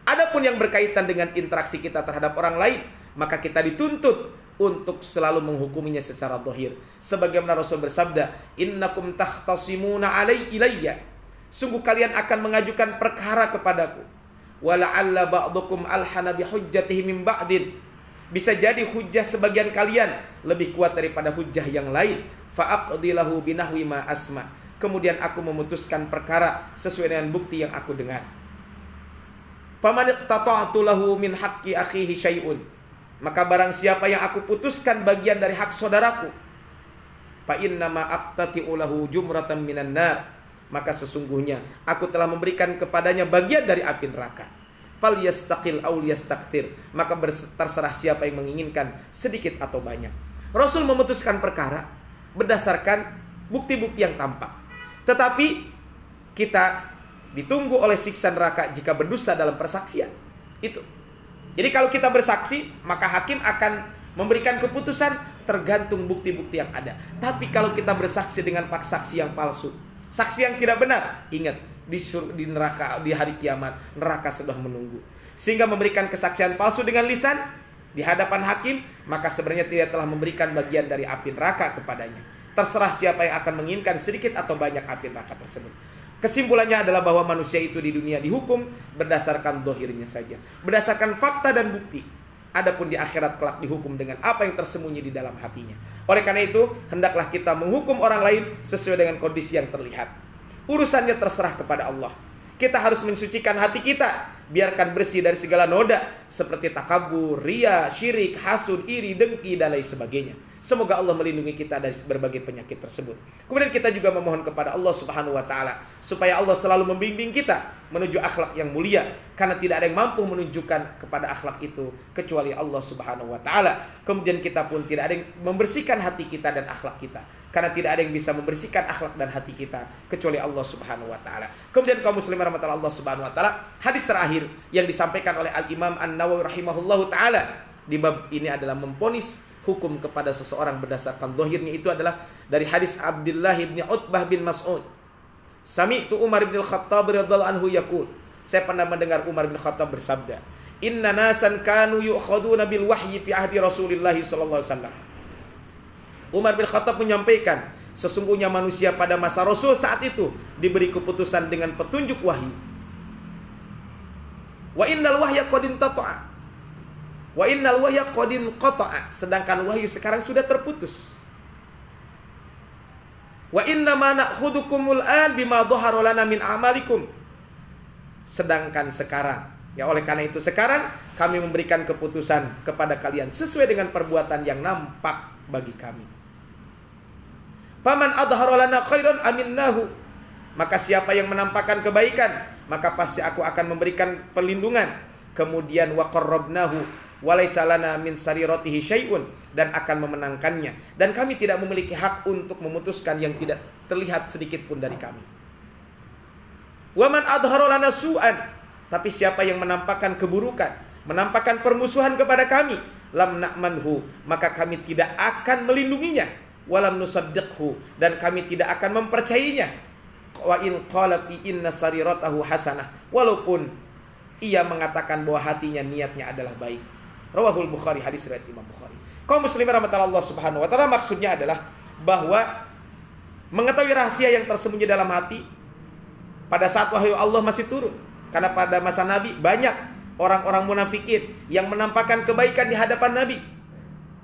Speaker 1: Adapun yang berkaitan dengan interaksi kita terhadap orang lain, maka kita dituntut untuk selalu menghukuminya secara zahir. Sebagaimana Rasul bersabda, "Innakum takhtasimuna ilayya." Sungguh kalian akan mengajukan perkara kepadaku. Wa la'alla ba'dukum alhana bihujjatihi min ba'din. Bisa jadi hujjah sebagian kalian lebih kuat daripada hujjah yang lain. Fa'aqdi lahu binahwi ma asma. Kemudian aku memutuskan perkara sesuai dengan bukti yang aku dengar. Faman iqtata'tu lahu min haqqi akhihi syai'un. Maka barang siapa yang aku putuskan bagian dari hak saudaraku, fa innama aqtati'u lahu jumratan minan nar. Maka sesungguhnya aku telah memberikan kepadanya bagian dari api neraka. Fal yastaqil aw yastakthir, maka terserah siapa yang menginginkan sedikit atau banyak. Rasul memutuskan perkara berdasarkan bukti-bukti yang tampak. Tetapi kita ditunggu oleh siksa neraka jika berdusta dalam persaksian. Itu. Jadi kalau kita bersaksi, maka hakim akan memberikan keputusan tergantung bukti-bukti yang ada. Tapi kalau kita bersaksi dengan saksi yang palsu, saksi yang tidak benar, ingat, di neraka, di hari kiamat neraka sudah menunggu. Sehingga memberikan kesaksian palsu dengan lisan di hadapan hakim, maka sebenarnya tidak telah memberikan bagian dari api neraka kepadanya. Terserah siapa yang akan menginginkan sedikit atau banyak api neraka tersebut. Kesimpulannya adalah bahwa manusia itu di dunia dihukum berdasarkan zahirnya saja, berdasarkan fakta dan bukti. Adapun di akhirat kelak dihukum dengan apa yang tersembunyi di dalam hatinya. Oleh karena itu, hendaklah kita menghukum orang lain sesuai dengan kondisi yang terlihat. Urusannya terserah kepada Allah. Kita harus mensucikan hati kita, biarkan bersih dari segala noda seperti takabur, riya, syirik, hasud, iri, dengki dan lain sebagainya. Semoga Allah melindungi kita dari berbagai penyakit tersebut. Kemudian kita juga memohon kepada Allah Subhanahu wa taala supaya Allah selalu membimbing kita menuju akhlak yang mulia, karena tidak ada yang mampu menunjukkan kepada akhlak itu kecuali Allah Subhanahu wa taala. Kemudian kita pun tidak ada yang membersihkan hati kita dan akhlak kita, karena tidak ada yang bisa membersihkan akhlak dan hati kita kecuali Allah Subhanahu wa taala. Kemudian kaum muslimin rahmatullah Allah Subhanahu wa taala, hadis terakhir yang disampaikan oleh Al-Imam An-Nawawi rahimahullahu taala di bab ini adalah memponis hukum kepada seseorang berdasarkan zahirnya, itu adalah dari hadis Abdullah bin Utbah bin Mas'ud. Sami'tu Umar bin Khattab radhiyallahu anhu yaqul, saya pernah mendengar Umar bin Khattab bersabda, "Inna nasan kanu yu'khaduna bil wahyi fi ahdi Rasulillah sallallahu alaihi wasallam." Umar bin Khattab menyampaikan, sesungguhnya manusia pada masa Rasul saat itu diberi keputusan dengan petunjuk wahyu. Wa innal wahya qad intata'a. Wa innal wahya qad inqata'a, sedangkan wahyu sekarang sudah terputus. Wa inna ma na'khudukumul an bima dhahara lana min amalikum. Sedangkan sekarang, ya oleh karena itu sekarang kami memberikan keputusan kepada kalian sesuai dengan perbuatan yang nampak bagi kami. Faman adhara lana khairan aminnahu, maka siapa yang menampakkan kebaikan, maka pasti aku akan memberikan perlindungan. Kemudian wa qarrabnahu walaysa lana min sariratihi syai'un, dan akan memenangkannya, dan kami tidak memiliki hak untuk memutuskan yang tidak terlihat sedikit pun dari kami. Wa man adhara lana su'an, tapi siapa yang menampakkan keburukan, menampakkan permusuhan kepada kami, lam na'manhu, maka kami tidak akan melindunginya, walam nusaddiqhu, dan kami tidak akan mempercayainya. Wa in qala fi inna sariratahu hasanah, walaupun ia mengatakan bahwa hatinya niatnya adalah baik. Rawahul Bukhari, hadis riwayat Imam Bukhari. Kaum muslimin rahmatullah Allah Subhanahu wa taala, maksudnya adalah bahwa mengetahui rahasia yang tersembunyi dalam hati pada saat wahyu Allah masih turun. Karena pada masa Nabi banyak orang-orang munafikin yang menampakkan kebaikan di hadapan Nabi,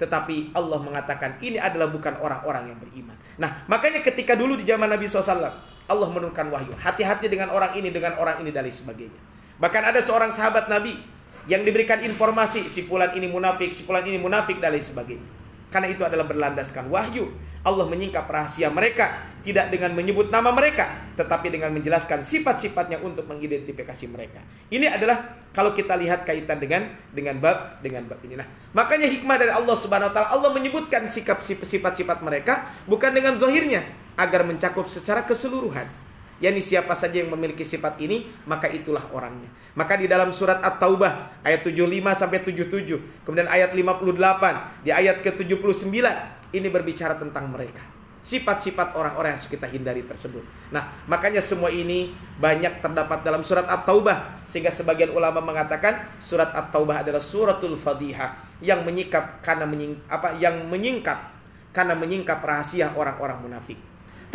Speaker 1: tetapi Allah mengatakan ini adalah bukan orang-orang yang beriman. Nah, makanya ketika dulu di zaman Nabi SAW, Allah menurunkan wahyu, hati-hati dengan orang ini, dan lain sebagainya. Bahkan ada seorang sahabat Nabi yang diberikan informasi, si fulan ini munafik, si fulan ini munafik, dan lain sebagainya. Karena itu adalah berlandaskan wahyu. Allah menyingkap rahasia mereka tidak dengan menyebut nama mereka, tetapi dengan menjelaskan sifat-sifatnya untuk mengidentifikasi mereka. Ini adalah kalau kita lihat kaitan dengan bab ini. Nah, makanya hikmah dari Allah Subhanahu wa taala, Allah menyebutkan sifat-sifat mereka bukan dengan zahirnya, agar mencakup secara keseluruhan. Yani siapa saja yang memiliki sifat ini, maka itulah orangnya. Maka di dalam surat At-Taubah ayat 75 sampai 77, kemudian ayat 58, di ayat ke-79 ini berbicara tentang mereka. Sifat-sifat orang-orang yang harus kita hindari tersebut. Nah, makanya semua ini banyak terdapat dalam surat At-Taubah, sehingga sebagian ulama mengatakan surat At-Taubah adalah suratul Fadhihah yang menyingkap karena menyingkap rahasia orang-orang munafik.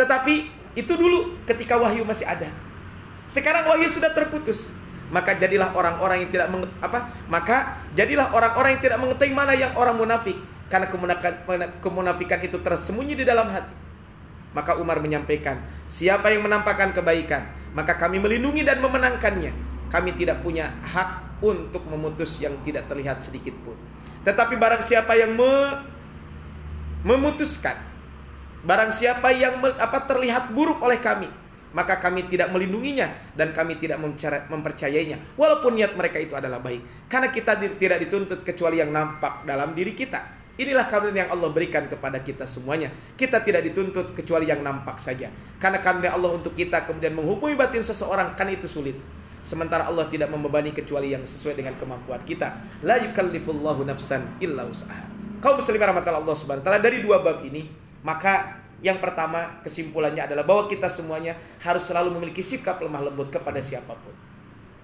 Speaker 1: Tetapi itu dulu ketika wahyu masih ada. Sekarang wahyu sudah terputus. Maka jadilah orang-orang yang tidak mengetahui mana yang orang munafik, karena kemunafikan itu tersembunyi di dalam hati. Maka Umar menyampaikan, siapa yang menampakkan kebaikan, maka kami melindungi dan memenangkannya. Kami tidak punya hak untuk memutus yang tidak terlihat sedikit pun. Tetapi barang siapa yang memutuskan, barang siapa yang terlihat buruk oleh kami, maka kami tidak melindunginya dan kami tidak mempercayainya, walaupun niat mereka itu adalah baik. Karena kita tidak dituntut kecuali yang nampak dalam diri kita. Inilah karunia yang Allah berikan kepada kita semuanya. Kita tidak dituntut kecuali yang nampak saja. Karena karunia Allah untuk kita kemudian menghubungi batin seseorang, kan itu sulit. Sementara Allah tidak membebani kecuali yang sesuai dengan kemampuan kita. La yukallifullahu nafsan illa wus'aha. Kaum muslimin rahmatullah Allah Subhanahu wa taala, dari dua bab ini, maka yang pertama kesimpulannya adalah bahwa kita semuanya harus selalu memiliki sikap lemah lembut kepada siapapun.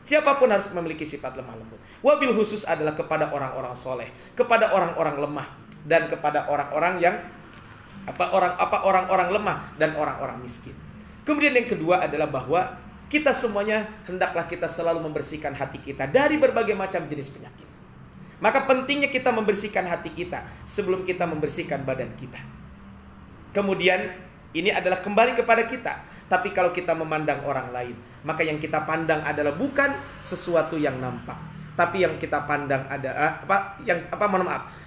Speaker 1: Siapapun harus memiliki sifat lemah lembut. Wabil khusus adalah kepada orang-orang soleh, kepada orang-orang lemah, dan kepada orang-orang yang orang-orang lemah dan orang-orang miskin. Kemudian yang kedua adalah bahwa kita semuanya hendaklah kita selalu membersihkan hati kita dari berbagai macam jenis penyakit. Maka pentingnya kita membersihkan hati kita sebelum kita membersihkan badan kita. Kemudian ini adalah kembali kepada kita. Tapi kalau kita memandang orang lain, maka yang kita pandang adalah bukan sesuatu yang nampak, tapi yang kita pandang adalah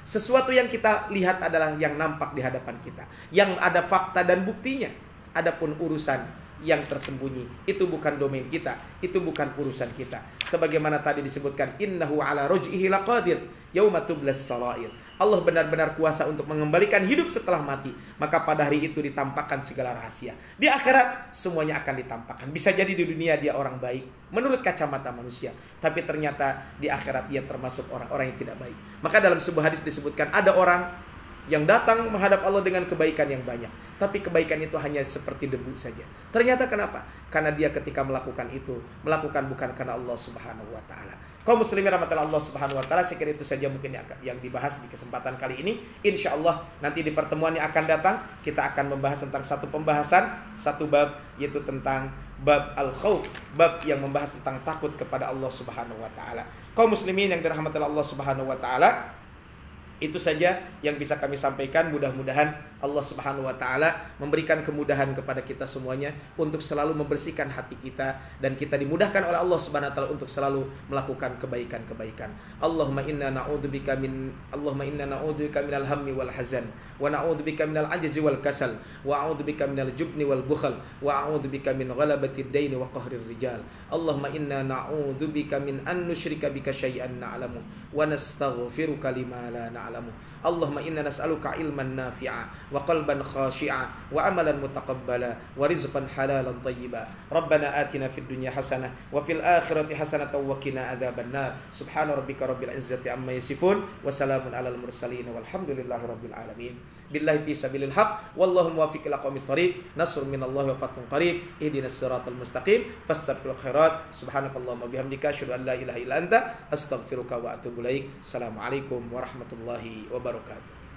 Speaker 1: sesuatu yang kita lihat adalah yang nampak di hadapan kita, yang ada fakta dan buktinya. Adapun urusan yang tersembunyi itu bukan domain kita, itu bukan urusan kita. Sebagaimana tadi disebutkan, innahu ala ruj'ihi laqadir yauma tublas sarair. Allah benar-benar kuasa untuk mengembalikan hidup setelah mati. Maka pada hari itu ditampakkan segala rahasia. Di akhirat semuanya akan ditampakkan. Bisa jadi di dunia dia orang baik menurut kacamata manusia, tapi ternyata di akhirat dia termasuk orang-orang yang tidak baik. Maka dalam sebuah hadis disebutkan, ada orang yang datang menghadap Allah dengan kebaikan yang banyak, tapi kebaikan itu hanya seperti debu saja. Ternyata kenapa? Karena dia ketika melakukan itu, melakukan bukan karena Allah Subhanahu wa taala. Kaum muslimin rahmatullah Allah Subhanahu wa taala, sekira itu saja mungkin yang dibahas di kesempatan kali ini. Insyaallah nanti di pertemuan yang akan datang kita akan membahas tentang satu bab, yaitu tentang bab al-khauf, bab yang membahas tentang takut kepada Allah Subhanahu wa taala. Kaum muslimin yang dirahmati Allah Subhanahu wa taala, itu saja yang bisa kami sampaikan. Mudah-mudahan Allah Subhanahu wa taala memberikan kemudahan kepada kita semuanya untuk selalu membersihkan hati kita, dan kita dimudahkan oleh Allah Subhanahu wa taala untuk selalu melakukan kebaikan-kebaikan. Allahumma inna na'udzubika minal hammi wal hazan, wa na'udzubika minal ajzi wal kasal, wa a'udzubika minal jubni wal bukhl, wa a'udzubika min ghalabatid daini wa qahrir rijal. Allahumma inna na'udzubika min an nusyrika bika syai'an na'lamu wa nastaghfiruka lima la na'lamu. Allahumma inna nas'aluka ilman nafi'a wa qalban khashi'a wa amalan mutaqabbala wa rizqan halalan tayyiba. Rabbana atina fid dunya hasanah wa fil akhirati hasanah wa qina adzabannar. Subhana rabbika rabbil izzati amma yasifun wa salamun alal mursalin walhamdulillahi rabbil alamin. Billahi fi sabilil haq wallahu muwaffiq ila aqwamit thariq. Nasrun minallahi wa fathun qarib. Ihdinas siratal mustaqim. Fastabiqul khairat. Subhanakallahumma bihamdika asyhadu an la ilaha illa anta astaghfiruka wa atubu ilaik. Assalamualaikum warahmatullahi wabarakatuh.